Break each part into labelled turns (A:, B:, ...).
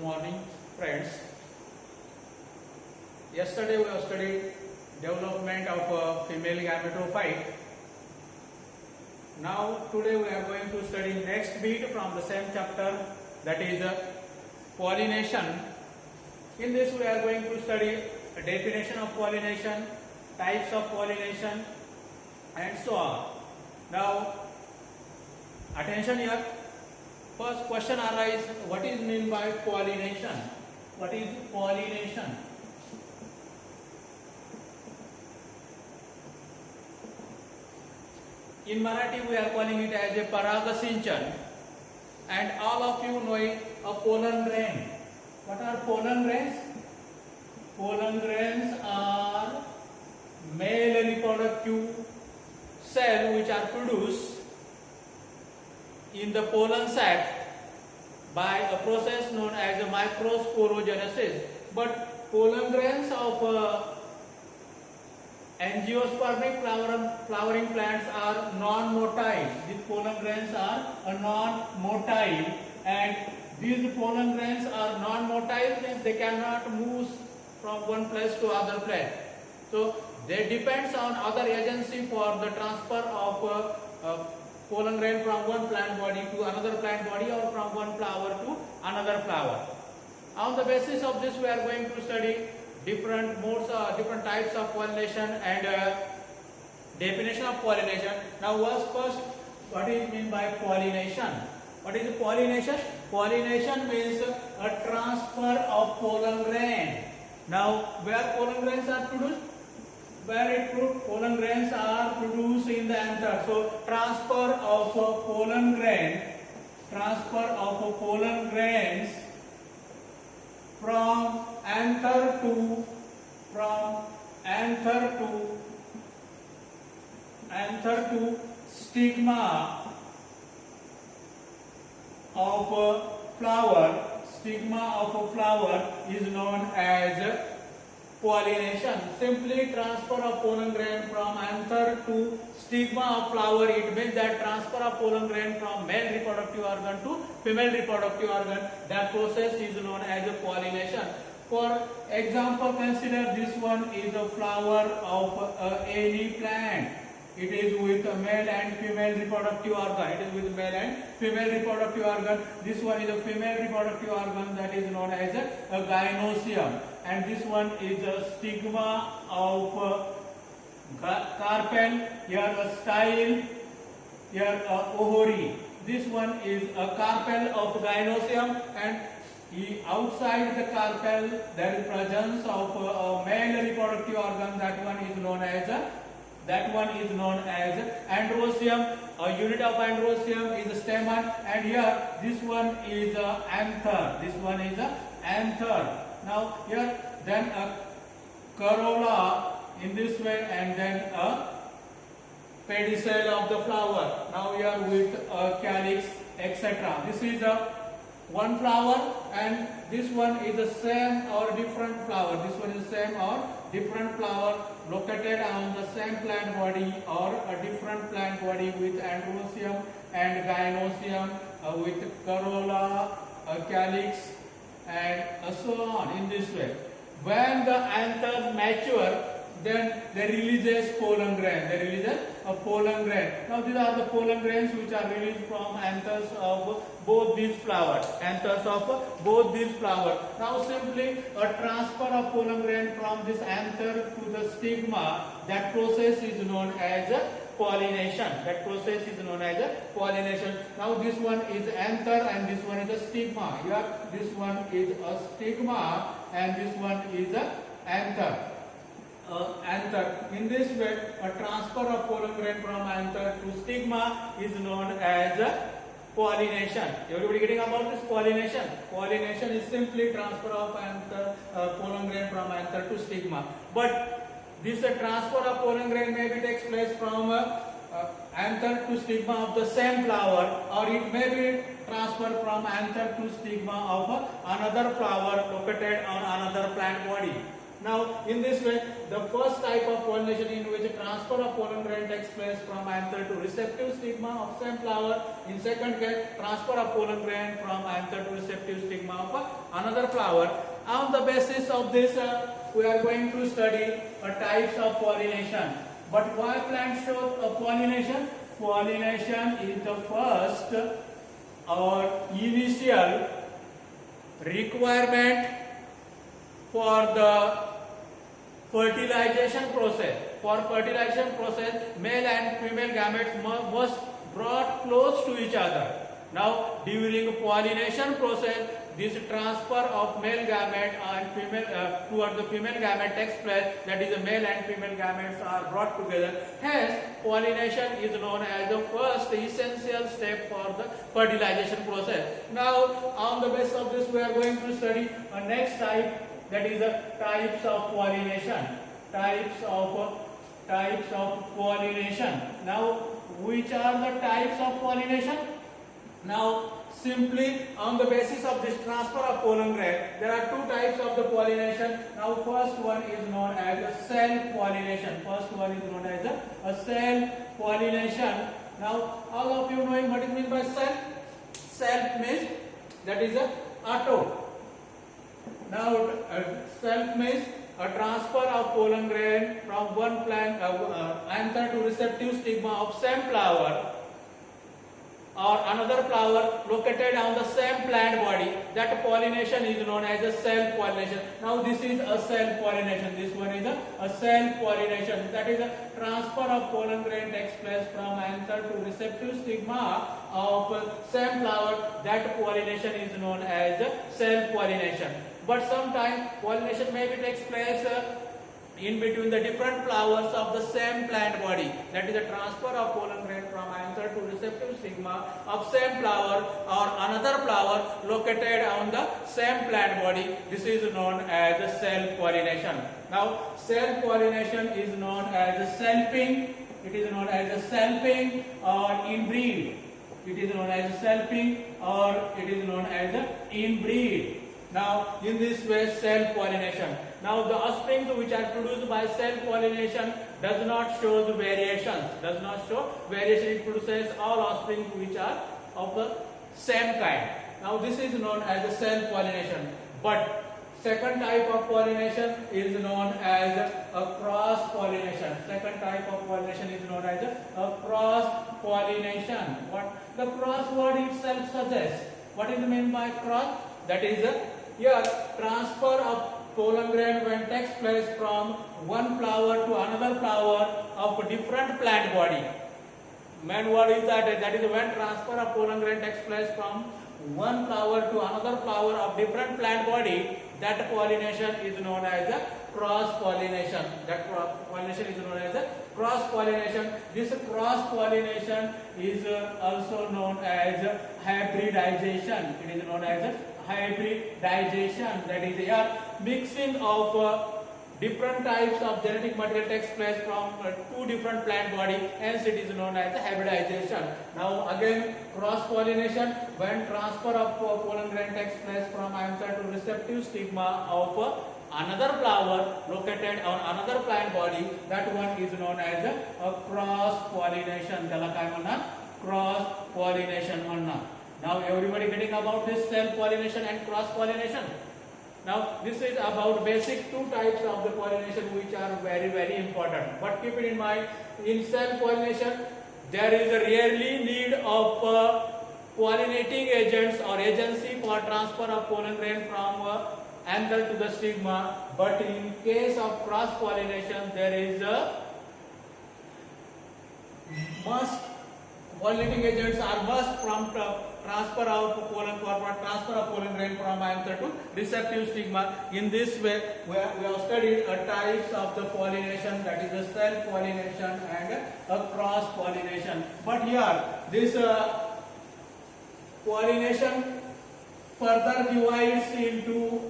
A: morning, friends. Yesterday we have studied development of female gametophyte. Now today we are going to study next bit from the same chapter, that is pollination. In this we are going to study a definition of pollination, types of pollination, and so on. Now attention here. First question arises, what is meant by pollination? What is pollination? In Marathi we are calling it as a paragasinchan, and all of you know it, a pollen grain. What are pollen grains? Pollen grains are male reproductive cells which are produced in the pollen sac by a process known as a microsporogenesis. But pollen grains of angiospermic flowering plants are non-motile. These pollen grains are non-motile, and these pollen grains are non-motile means they cannot move from one place to other place. So they depends on other agency for the transfer of pollen grain from one plant body to another plant body, or from one flower to another flower. On the basis of this we are going to study different modes, different types of pollination and definition of pollination. Now first, what is mean by pollination? What is pollination? Pollination means a transfer of pollen grain. Now where pollen grains are produced? Pollen grains are produced in the anther. So transfer of pollen grains from anther to stigma of a flower. Stigma of a flower is known as pollination. Simply transfer of pollen grain from anther to stigma of flower. It means that transfer of pollen grain from male reproductive organ to female reproductive organ. That process is known as pollination. For example, consider this one is a flower of any plant. It is with a male and female reproductive organ. It is with male and female reproductive organ. This one is a female reproductive organ, that is known as a gynoecium. And this one is a stigma of carpel. Here a style. Here a ovary. This one is a carpel of gynoecium, and outside the carpel there is presence of a male reproductive organ. That one is known as androecium. A unit of androecium is a stamen, and here this one is a anther. This one is a anther. Now here then a corolla in this way, and then a pedicel of the flower. Now here with a calyx, etc. This is a one flower, and this one is the same or different flower. This one is the same or different flower located on the same plant body, or a different plant body with androecium and gynoecium, with corolla, calyx, and so on in this way. When the anthers mature, then they releases pollen grain. They releases a pollen grain. Now these are the pollen grains which are released from anthers of both these flowers. Anthers of both these flowers. Now simply a transfer of pollen grain from this anther to the stigma. That process is known as pollination. That process is known as pollination. Now this one is anther and this one is a stigma. Here this one is a stigma and this one is a anther. Anther. In this way, a transfer of pollen grain from anther to stigma is known as pollination. Everybody getting about this pollination? Pollination is simply transfer of anther, pollen grain from anther to stigma. But this transfer of pollen grain maybe takes place from anther to stigma of the same flower, or it may be transferred from anther to stigma of another flower located on another plant body. Now, in this way, the first type of pollination in which transfer of pollen grain takes place from anther to receptive stigma of same flower. In second case, transfer of pollen grain from anther to receptive stigma of another flower. On the basis of this, we are going to study types of pollination. But why plant shows pollination? Pollination is the first or initial requirement for the fertilization process. For fertilization process, male and female gametes must brought close to each other. Now, during pollination process, this transfer of male gamete and female towards the female gamete takes place. That is, the male and female gametes are brought together. Hence, pollination is known as the first essential step for the fertilization process. Now, on the basis of this, we are going to study a next type. That is the types of pollination. Types of pollination. Now, which are the types of pollination? Now, simply on the basis of this transfer of pollen grain, there are two types of the pollination. Now, first one is known as a self-pollination. First one is known as a self-pollination. Now, all of you knowing what it means by self? Self means that is a auto. Now, self means a transfer of pollen grain from one plant anther to receptive stigma of same flower or another flower located on the same plant body. That pollination is known as a self-pollination. Now, this is a self-pollination. This one is a self-pollination. That is a transfer of pollen grain takes place from anther to receptive stigma of same flower. That pollination is known as self-pollination. But sometimes pollination maybe takes place in between the different flowers of the same plant body. That is a transfer of pollen grain from anther to receptive stigma of same flower or another flower located on the same plant body. This is known as self-pollination. Now, self-pollination is known as selfing. It is known as selfing or inbreed. It is known as selfing or it is known as inbreed. Now, in this way, self-pollination. Now, the offspring which are produced by self-pollination does not show the variations. Does not show variation. It produces all offspring which are of the same kind. Now, this is known as self-pollination. But second type of pollination is known as a cross-pollination. Second type of pollination is known as a cross-pollination. What the cross word itself suggests. What is meant by cross? That is here transfer of pollen grain when takes place from one flower to another flower of a different plant body. Main word is that is when transfer of pollen grain takes place from one flower to another flower of different plant body. That pollination is known as a cross-pollination. That pollination is known as a cross-pollination. This cross-pollination is also known as hybridization. It is known as hybridization. That is a mixing of different types of genetic material takes place from two different plant body. Hence, it is known as hybridization. Now, again, cross-pollination when transfer of pollen grain takes place from anther to receptive stigma of another flower located on another plant body. That one is known as a cross-pollination. त्याला काय म्हणणार? Cross-pollination म्हणणार. Now, everybody getting about this self-pollination and cross-pollination. Now, this is about basic two types of the pollination which are very, very important. But keep it in mind, in self-pollination, there is a rarely need of pollinating agents or agency for transfer of pollen grain from anther to the stigma. But in case of cross-pollination, there is a must. Pollinating agents are must from transfer of pollen grain from anther to receptive stigma. In this way, we have studied types of the pollination, that is the self-pollination and a cross-pollination. But here, this pollination further divides into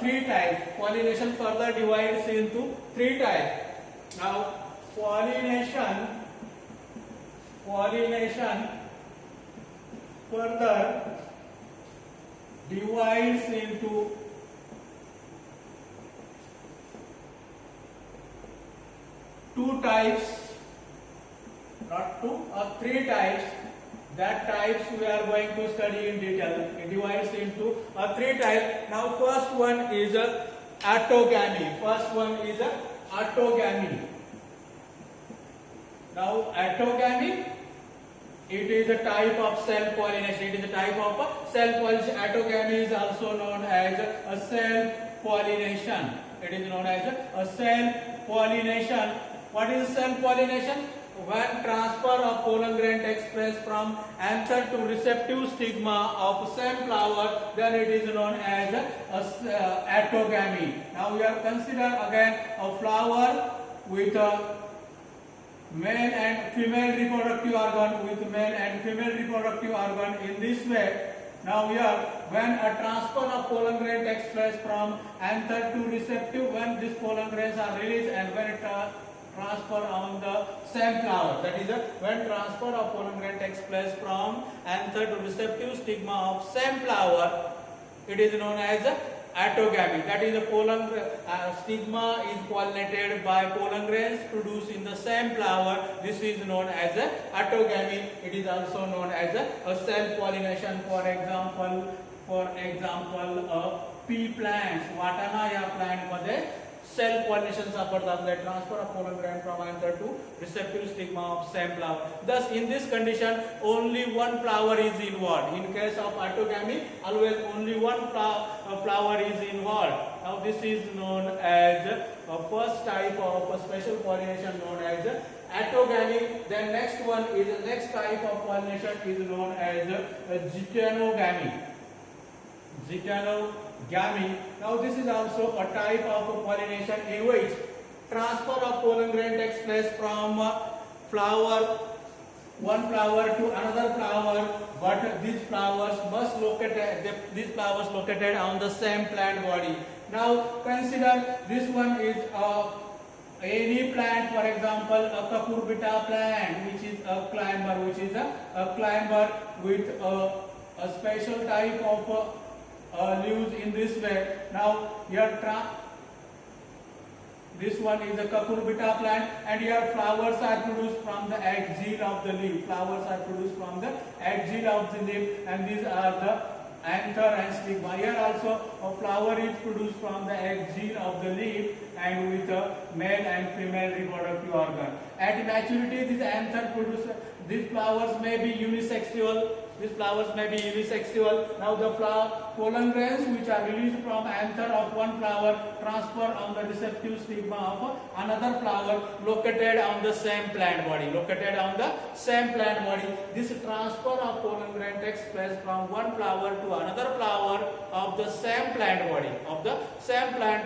A: three types. Pollination further divides into three types. Now, pollination further divides into two types, not two, three types. That types we are going to study in detail. It divides into three types. Now first one is autogamy. First one is autogamy. Now autogamy, it is a type of self-pollination. It is a type of self-pollination. Autogamy is also known as a self-pollination. It is known as a self-pollination. What is self-pollination? When transfer of pollen grain takes place from anther to receptive stigma of same flower, then it is known as autogamy. Now we are consider again a flower with a male and female reproductive organ, with male and female reproductive organ in this way. Now here, when a transfer of pollen grain takes place from anther to receptive, when these pollen grains are released and when it transfer on the same flower, that is when transfer of pollen grain takes place from anther to receptive stigma of same flower, it is known as autogamy. That is, the pollen stigma is pollinated by pollen grains produced in the same flower. This is known as autogamy. It is also known as a self-pollination. For example, pea plants, वाटाणा या plant मध्ये self pollination सापडतात, that transfer of pollen grain from anther to receptive stigma of same flower. Thus in this condition only one flower is involved. In case of autogamy, always only one flower is involved. Now this is known as a first type of special pollination known as autogamy. Then next one is the next type of pollination is known as geitonogamy. Geitonogamy. Now this is also a type of pollination in which transfer of pollen grain takes place from one flower to another flower, but these flowers located on the same plant body. Now consider this one is any plant, for example a cucurbita plant, which is a climber with a special type of leaves in this way. Now here this one is a cucurbita plant, and here flowers are produced from the axil of the leaf. Flowers are produced from the axil of the leaf, and these are the anther and stigma. Here also a flower is produced from the axil of the leaf and with a male and female reproductive organ. At maturity, these anther produce. These flowers may be unisexual. Now the pollen grains which are released from anther of one flower transfer on the receptive stigma of another flower located on the same plant body. This transfer of pollen grain takes place from one flower to another flower of the same plant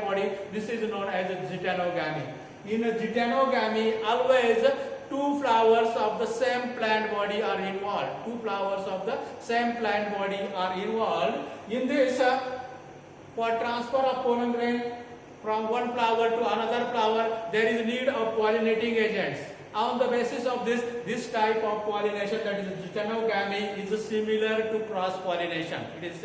A: body. This is known as geitonogamy. In geitonogamy, always two flowers of the same plant body are involved. In this, for transfer of pollen grain from one flower to another flower, there is need of pollinating agents. On the basis of this type of pollination, that is geitonogamy, is similar to cross pollination. It is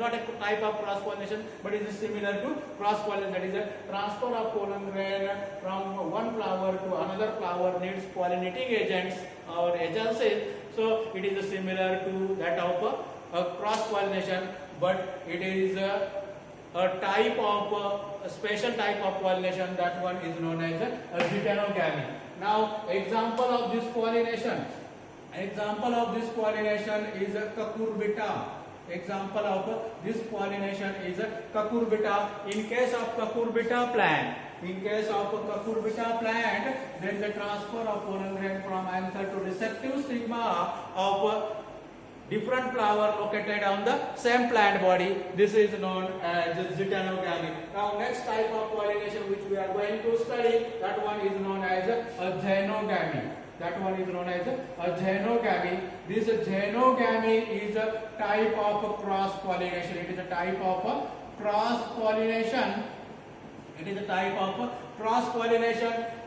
A: not a type of cross pollination, but it is similar to cross pollination. That is a transfer of pollen grain from one flower to another flower needs pollinating agents or agencies. So it is similar to that of cross pollination, but it is a type of a special type of pollination. That one is known as geitonogamy. Now example of this pollination is cucurbita. In case of cucurbita plant, there is a transfer of pollen grain from anther to receptive stigma of different flower located on the same plant body. This is known as geitonogamy. Now next type of pollination which we are going to study, that one is known as geitonogamy. This geitonogamy is a type of cross pollination.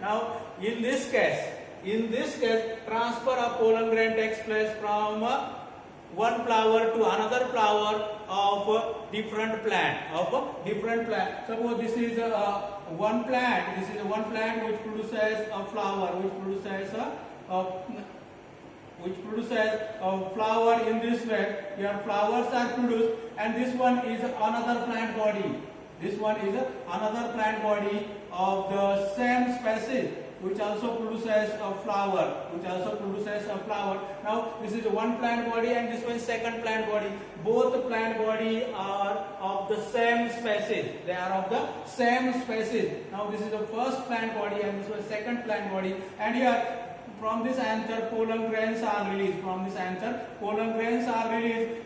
A: Now in this case, transfer of pollen grain takes place from one flower to another flower of different plant. Suppose this is a one plant. This is one plant which produces a flower, which produces a flower in this way. Here flowers are produced, and this one is another plant body. This one is another plant body of the same species, which also produces a flower. Now this is one plant body and this one is second plant body. Both plant body are of the same species. They are of the same species. Now this is the first plant body and this was second plant body. And here from this anther pollen grains are released.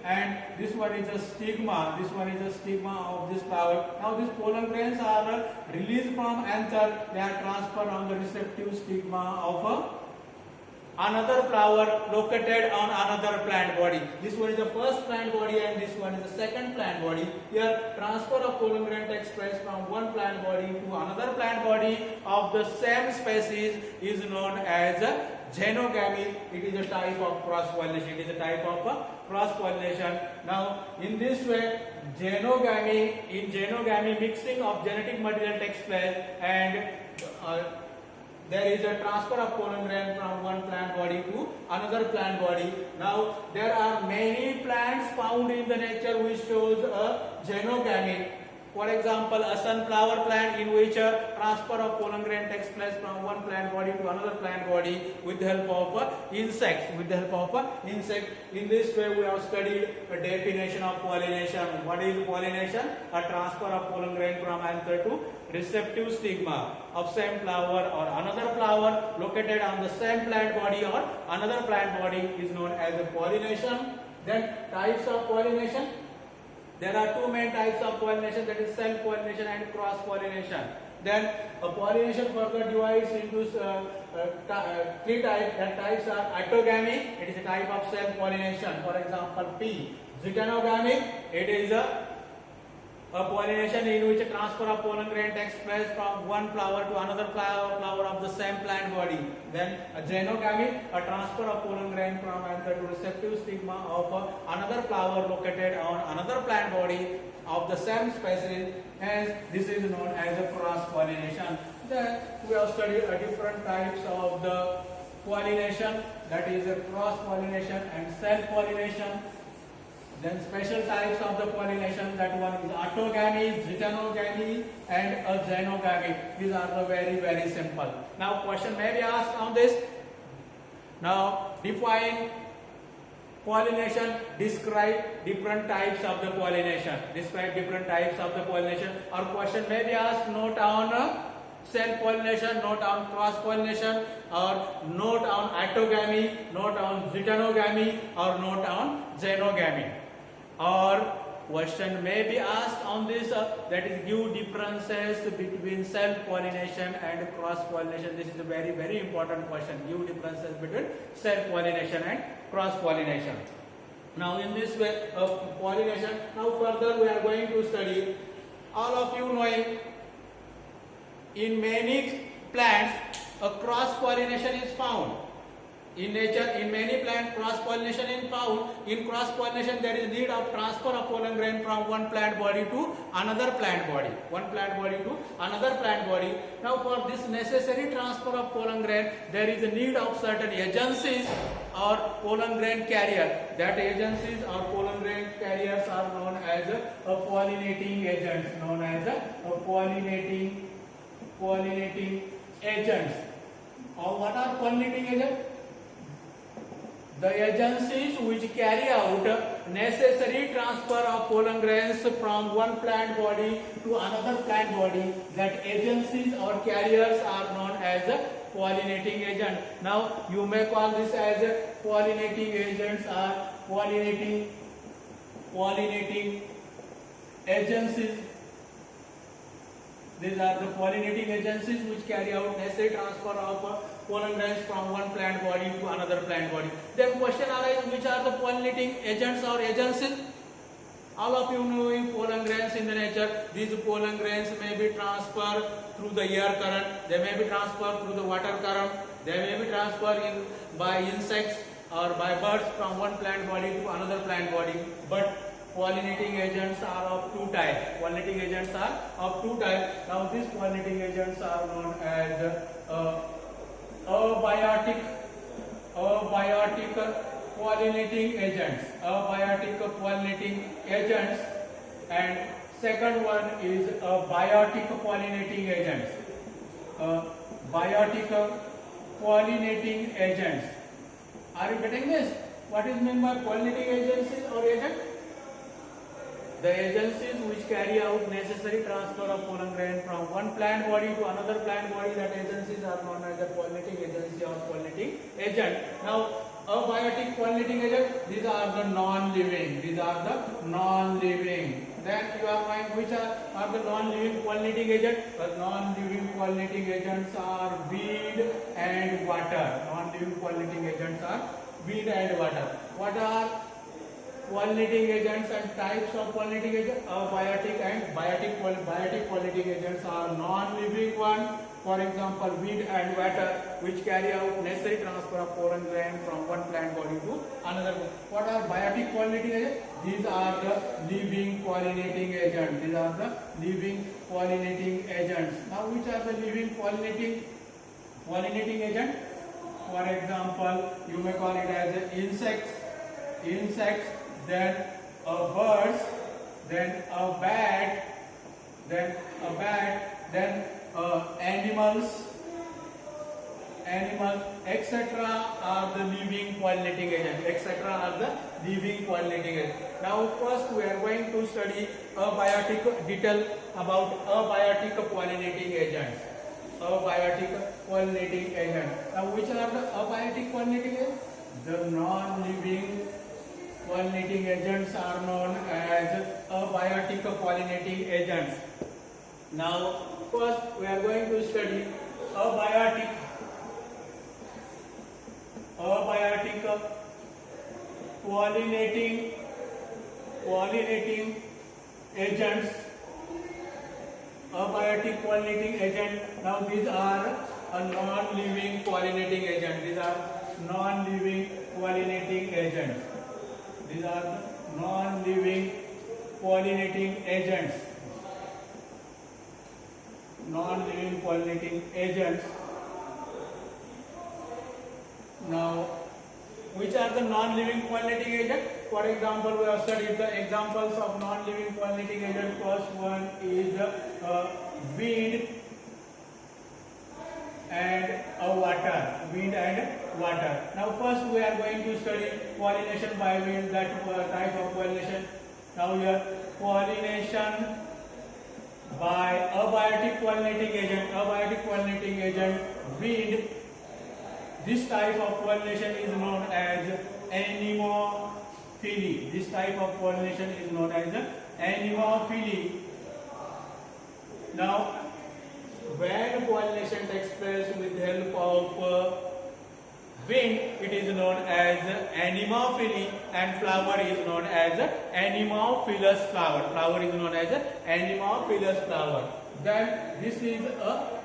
A: And this one is a stigma. Of this flower. Now these pollen grains are released from anther. They are transferred on the receptive stigma of another flower located on another plant body. This one is the first plant body and this one is the second plant body. Here transfer of pollen grain takes place from one plant body to another plant body of the same species is known as xenogamy. It is a type of cross pollination. Now in this way, xenogamy mixing of genetic material takes place, and there is a transfer of pollen grain from one plant body to another plant body. Now there are many plants found in the nature which shows a xenogamy. For example, a sunflower plant in which a transfer of pollen grain takes place from one plant body to another plant body with the help of insects. In this way, we have studied a definition of pollination. What is pollination? A transfer of pollen grain from anther to receptive stigma of same flower or another flower located on the same plant body or another plant body is known as a pollination. Then types of pollination. There are two main types of pollination, that is self-pollination and cross-pollination. Then pollination further divides into three types. The types are autogamy, it is a type of self-pollination. For example, P. Zytonogamy, it is a pollination in which a transfer of pollen grain takes place from one flower to another flower of the same plant body. Then a xenogamy, a transfer of pollen grain from anther to receptive stigma of another flower located on another plant body of the same species. Hence, this is known as a cross pollination. Then we have studied different types of the pollination, that is a cross pollination and self pollination. Then special types of the pollination, that one is autogamy, zytonogamy and a xenogamy. These are the very simple. Now question may be asked on this. Now define pollination, describe different types of the pollination. Or question may be asked, note on self-pollination, note on cross-pollination, or note on autogamy, note on zytonogamy, or note on xenogamy. Or question may be asked on this, that is give differences between self-pollination and cross-pollination. This is a very important question. Give differences between self-pollination and cross-pollination. Now in this way of pollination, now further we are going to study, all of you knowing, in many plants a cross-pollination is found. In nature, in many plants, cross-pollination is found. In cross-pollination, there is need of transfer of pollen grain from one plant body to another plant body. Now, for this necessary transfer of pollen grain, there is a need of certain agencies or pollen grain carrier. That agencies or pollen grain carriers are known as a pollinating agents. Pollinating agents. Or what are pollinating agents? The agencies which carry out necessary transfer of pollen grains from one plant body to another plant body, that agencies or carriers are known as a pollinating agent. Now you may call this as a pollinating agents or pollinating agencies. These are the pollinating agencies which carry out necessary transfer of pollen grains from one plant body to another plant body. Then question arises, which are the pollinating agents or agencies? All of you know pollen grains in the nature. These pollen grains may be transferred through the air current, they may be transferred through the water current, they may be transferred by insects or by birds from one plant body to another plant body. But pollinating agents are of two types. Pollinating agents are of two types. Now these pollinating agents are known as abiotic pollinating agents. Abiotic pollinating agents, and second one is biotic pollinating agents. Biotic pollinating agents. Are you getting this? What is meant by pollinating agencies or agent? The agencies which carry out necessary transfer of pollen grain from one plant body to another plant body, that agencies are known as the pollinating agency or pollinating agent. Now, abiotic pollinating agent, these are the non-living. These are the non-living. Then you are knowing which are the non-living pollinating agents. The non-living pollinating agents are weed and water. Non-living pollinating agents are weed and water. What are pollinating agents and types of pollinating agents? Abiotic and biotic pollinating agents are non-living one. For example, weed and water, which carry out necessary transfer of pollen grain from one plant body to another. What are biotic pollinating agents? These are the living pollinating agents. These are the living pollinating agents. Now, which are the living pollinating agents? For example, you may call it as insects, then birds, then a bat, then animals, etc. are the living pollinating agents. Now, first we are going to study detail about abiotic pollinating agents. Now, which are the abiotic pollinating agents? The non-living pollinating agents are known as abiotic pollinating agents. Now, first we are going to study abiotic pollinating agents. Abiotic pollinating agent. Now, these are a non-living pollinating agent. These are non-living pollinating agents. These are the non-living pollinating agents. Non-living pollinating agents. Now, which are the non-living pollinating agents? For example, we have studied the examples of non-living pollinating agents. First one is wind and water. Wind and water. Now, first we are going to study pollination by wind, that type of pollination. Now, here pollination by abiotic pollinating agent, wind. This type of pollination is known as anemophily. Now, when pollination takes place with the help of wind, it is known as anemophily, and flower is known as anemophilous flower. Then this is a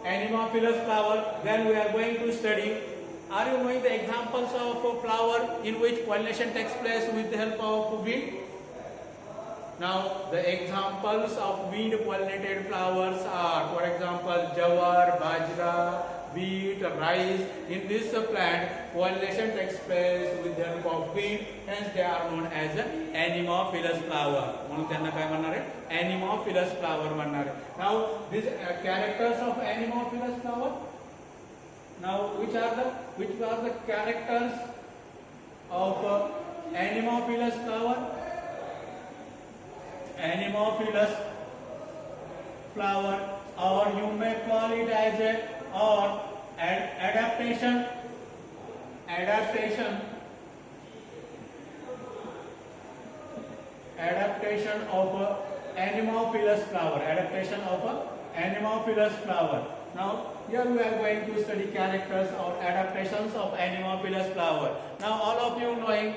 A: anemophilous flower. Then we are going to study. Are you knowing the examples of a flower in which pollination takes place with the help of wind? Now, the examples of wind pollinated flowers are, for example, jawar, bajra, wheat, rice. In this plant, pollination takes place with the help of wind, hence they are known as anemophilous flower. Anemophilous flower. Now, these characters of anemophilous flower. Now, which are the characters of anemophilous flower? Anemophilous flower, or you may call it as adaptation of anemophilous flower. Now, here we are going to study characters or adaptations of anemophilous flower. Now, all of you knowing,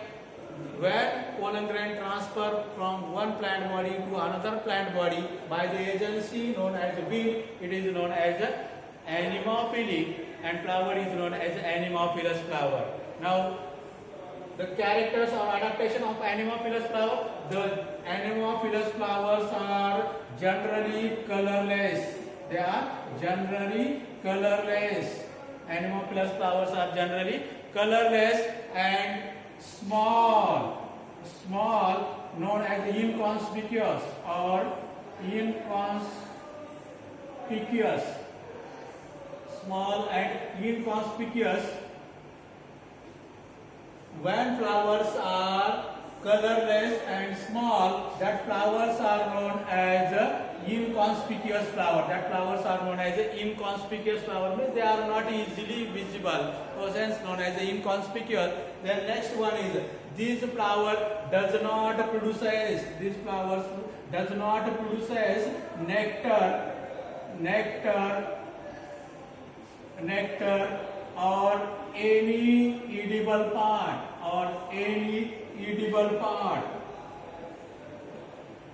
A: when pollen grain transfer from one plant body to another plant body by the agency known as wind, it is known as anemophily, and flower is known as anemophilous flower. Now, the characters or adaptation of anemophilous flower. The anemophilous flowers are generally colorless. They are generally colorless. Anemophilous flowers are generally colorless and small, known as inconspicuous or inconspicuous. Small and inconspicuous. When flowers are colorless and small, that flowers are known as inconspicuous flower. That flowers are known as inconspicuous flower, means they are not easily visible, so hence known as inconspicuous. Then next one is, this flower does not produces, these flowers does not produces nectar or any edible part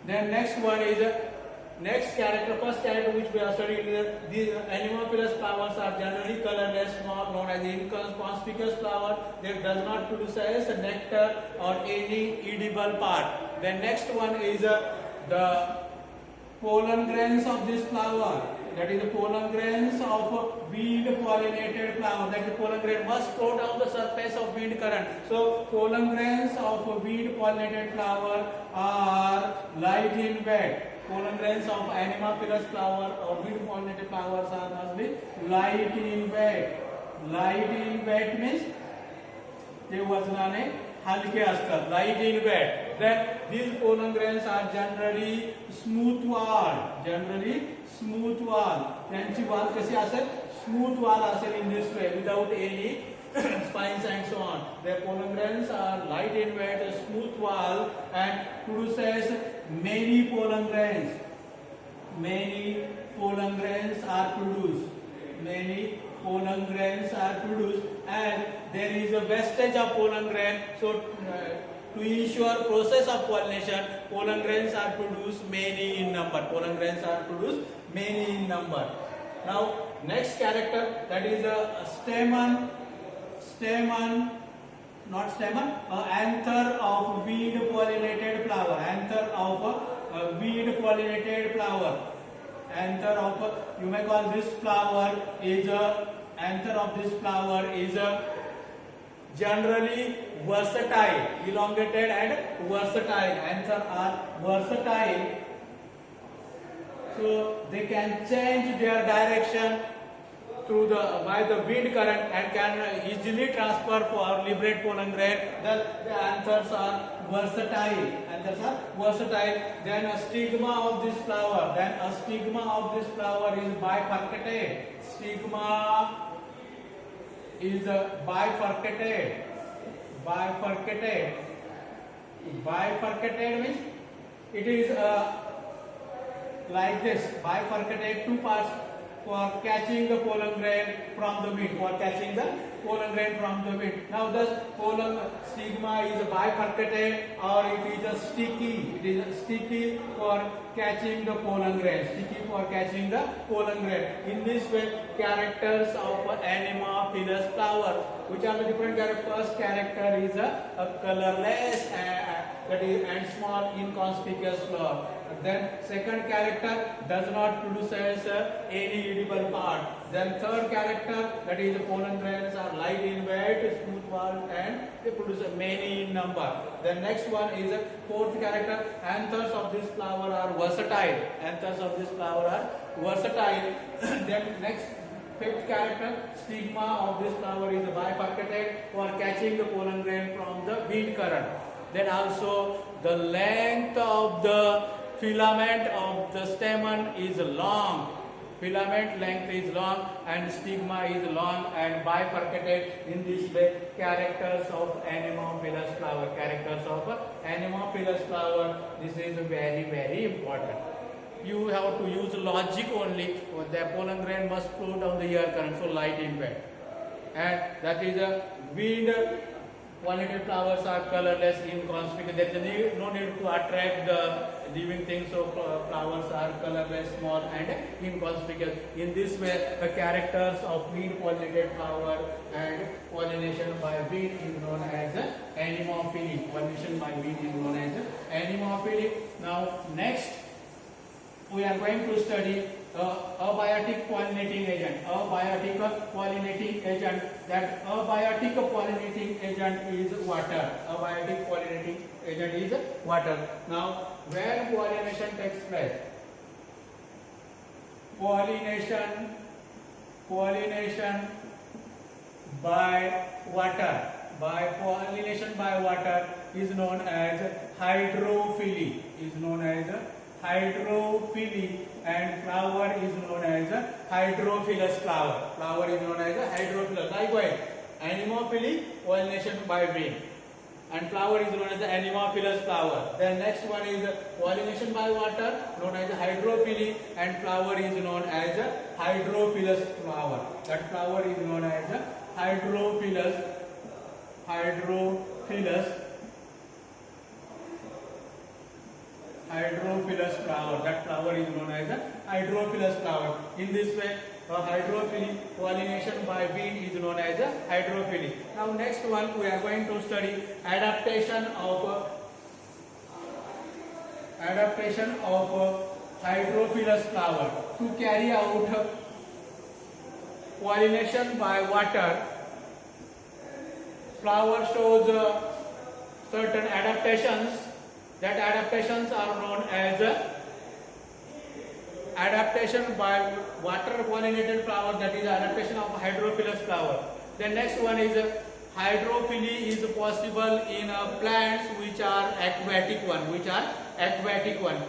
A: Then next one is next character, first character which we are studying here. These anemophilous flowers are generally colorless, small, known as inconspicuous flower. They does not produce a nectar or any edible part. Then next one is the pollen grains of this flower. That is the pollen grains of weed pollinated flower. That the pollen grain must float down the surface of wind current. So pollen grains of weed pollinated flower are light in weight. Pollen grains of anemophilous flower or weed pollinated flowers are must be light in weight. Light in weight means ते वजनाने हलके असतात, light in weight. Then these pollen grains are generally smooth wall. त्यांची वाल कशी असेल? Smooth wall असेल in this way without any spines and so on. Their pollen grains are light in weight, smooth wall, and produces many pollen grains. Many pollen grains are produced. And there is a wastage of pollen grain. So to ensure process of pollination, pollen grains are produced many in number. Now next character, that is a anther of weed pollinated flower. You may call this flower is anther of this flower is generally versatile, elongated and versatile. Anther are versatile, so they can change their direction by the wind current and can easily transfer or liberate pollen grain. The anthers are versatile. Then a stigma of this flower is bifurcated. Bifurcated means it is like this, bifurcated two parts for catching the pollen grain from the wind. Now the pollen stigma is bifurcated or it is a sticky. It is sticky for catching the pollen grain. In this way, characters of anemophilous flower. Which are the different characters? First character is a colorless and small inconspicuous flower. Then second character does not produce any edible part. Then third character, that is the pollen grains are light in weight, smooth wall, and they produce many in number. Then next one is fourth character. Anthers of this flower are versatile. Then next fifth character, stigma of this flower is bifurcated for catching the pollen grain from the wind current. Then also the length of the filament of the stamen is long. Filament length is long and stigma is long and bifurcated. In this way, characters of anemophilous flower. This is very, very important. You have to use logic only. The pollen grain must flow down the air current, so light in weight. And that is a wind pollinated flowers are colorless, inconspicuous. There is no need to attract the living things, so flowers are colorless, small and inconspicuous. In this way, the characters of wind pollinated flower and pollination by wind is known as anemophily. Pollination by bee is known as anemophily. Now next we are going to study abiotic pollinating agent. Abiotic pollinating agent. That abiotic pollinating agent is water. Abiotic pollinating agent is water. Now when pollination takes place, pollination by water. By pollination by water is known as hydrophily. Is known as hydrophily, and flower is known as hydrophilous flower. Flower is known as hydrophilous. Likewise, anemophily, pollination by bee, and flower is known as the anemophilous flower. Then next one is pollination by water, known as hydrophily, and flower is known as hydrophilous flower. That flower is known as hydrophilous flower. That flower is known as hydrophilous flower. In this way, hydrophily, pollination by bee is known as hydrophily. Now next one we are going to study adaptation of hydrophilous flower. To carry out pollination by water, flower shows certain adaptations. That adaptations are known as adaptation by water pollinated flower, that is adaptation of hydrophilous flower. The next one is hydrophily is possible in plants which are aquatic one.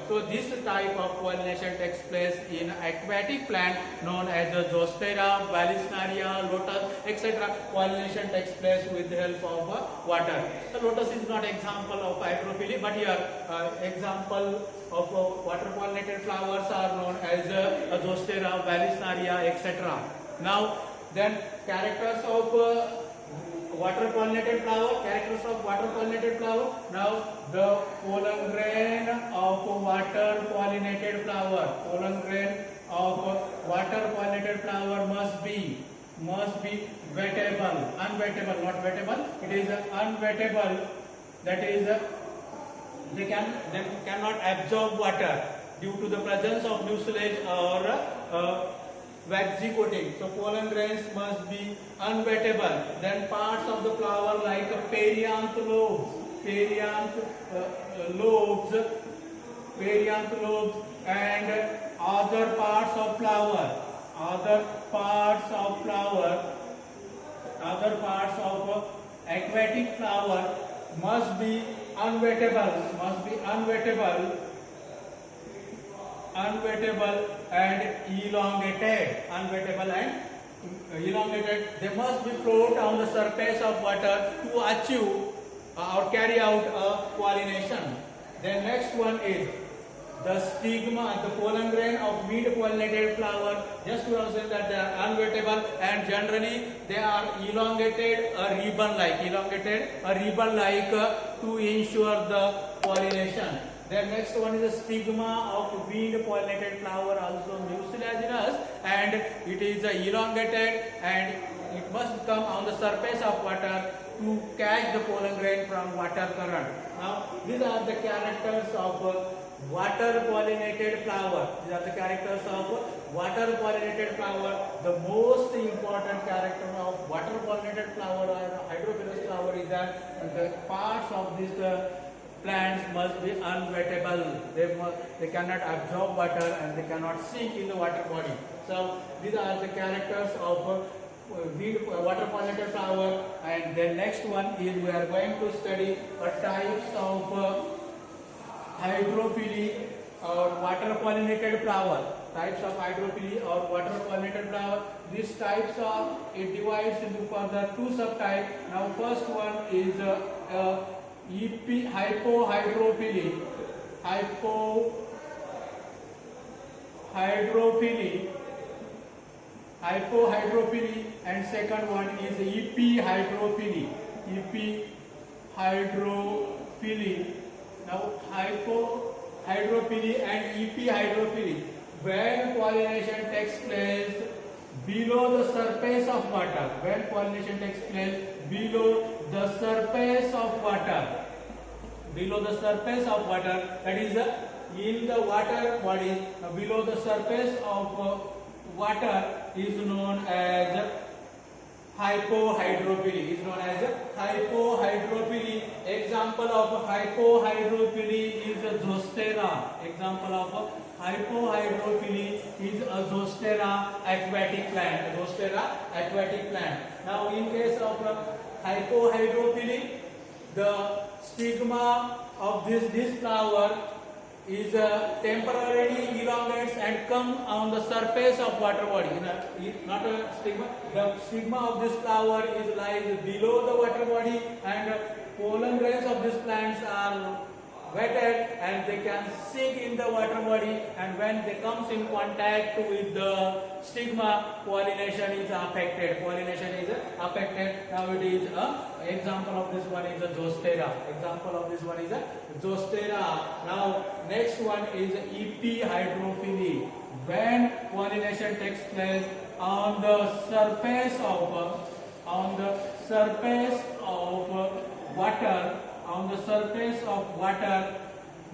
A: So this type of pollination takes place in aquatic plant known as Zostera, Vallisneria, lotus, etc. Pollination takes place with the help of water. The lotus is not example of hydrophily, but here example of water pollinated flowers are known as Zostera, Vallisneria, etc. Now then characters of water pollinated flower. Now the pollen grain of water pollinated flower. Pollen grain of water pollinated flower must be wettable. Unwettable, not wettable. It is unwettable. That is, they cannot absorb water due to the presence of mucilage or waxy coating. So pollen grains must be unwettable. Then parts of the flower like perianth lobes, and other parts of flower, aquatic flower must be unwettable and elongated. They must be float on the surface of water to achieve or carry out a pollination. Then next one is the stigma, the pollen grain of weed pollinated flower. Just to say that they are unwettable and generally they are elongated a ribbon like to ensure the pollination. Then next one is the stigma of weed pollinated flower, also mucilaginous, and it is elongated and it must come on the surface of water to catch the pollen grain from water current. Now these are the characters of water pollinated flower. The most important character of water pollinated flower or hydrophilous flower is that the parts of this plants must be unwettable. They cannot absorb water and they cannot sink in the water body. So these are the characters of water pollinated flower. And the next one is we are going to study types of hydrophily or water pollinated flower. These types are, it divides into further two subtypes. Now first one is hypohydrophily. Hypohydrophily, and second one is epihydrophily. Now hypohydrophily and epihydrophily, when pollination takes place below the surface of water, water. Below the surface of water, that is in the water body, below the surface of water is known as hypohydropily. Is known as hypohydropily. Example of hypohydropily is Zostera. Example of hypohydropily is a Zostera aquatic plant. Zostera aquatic plant. Now, in case of hypohydropily, the stigma of this flower is temporarily elongates and come on the surface of water body. Not a stigma. The stigma of this flower is lies below the water body, and pollen grains of these plants are wetted and they can sink in the water body, and when they comes in contact with the stigma, pollination is affected. Pollination is affected. Now it is example of this one is a Zostera. Example of this one is a Zostera. Now next one is epihydrophily. When pollination takes place on the surface of water,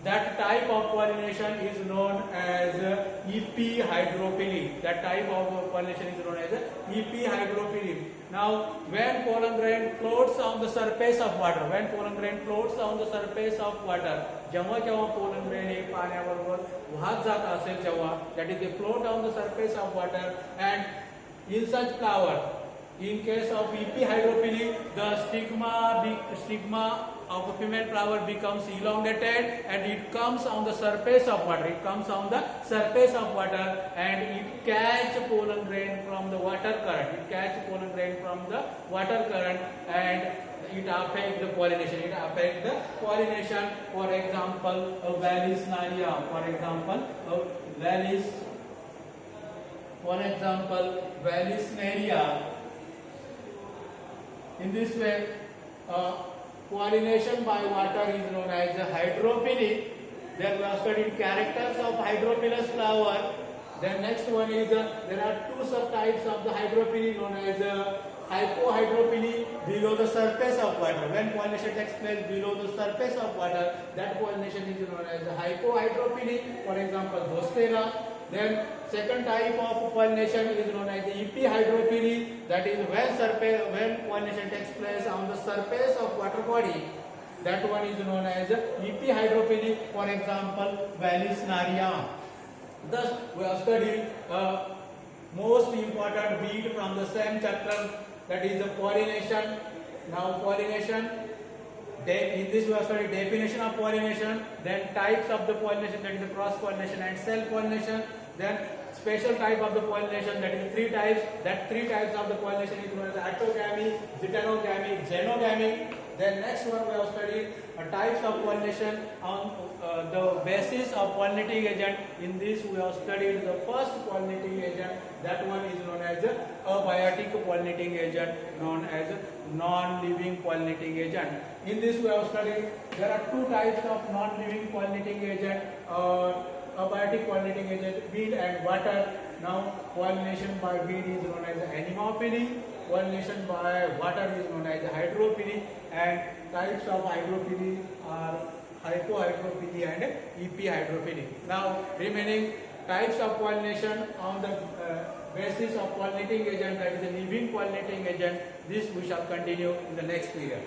A: that type of pollination is known as epihydrophily. That type of pollination is known as epihydrophily. Now, when pollen grain floats on the surface of water, जेव्हा केव्हा pollen grain हे पाण्याबरोबर वाहत जात असेल तेव्हा, that is they float on the surface of water, and in such flower, in case of epihydrophily, the stigma of a female flower becomes elongated and it comes on the surface of water. And it catch pollen grain from the water current. And it affects the pollination. For example, Vallisneria. In this way, pollination by water is known as hydrophily. Then we have studied characters of hydrophilous flower. Then next one is there are two subtypes of the hydrophily known as hypohydrophily, below the surface of water. When pollination takes place below the surface of water, that pollination is known as hypohydrophily. For example, Zostera. Then second type of pollination is known as epihydrophily. That is when pollination takes place on the surface of water body. That one is known as epihydrophily. For example, Vallisneria. Thus, we have studied most important bead from the same chapter, that is the pollination. Now, pollination. In this we have studied definition of pollination, then types of the pollination, that is the cross pollination and self pollination, then special type of the pollination, that is three types. That three types of the pollination is known as autogamy, heterogamy, xenogamy. Then next one we have studied types of pollination on the basis of pollinating agent. In this we have studied the first pollinating agent. That one is known as abiotic pollinating agent, known as non-living pollinating agent. In this we have studied there are two types of non-living pollinating agent, abiotic pollinating agent, bead and water. Now, pollination by bead is known as anemophily. Pollination by water is known as hydrophily, and types of hydrophily are hypohydrophily and epihydrophily. Now, remaining types of pollination on the basis of pollinating agent, that is the living pollinating agent, this we shall continue in the next period.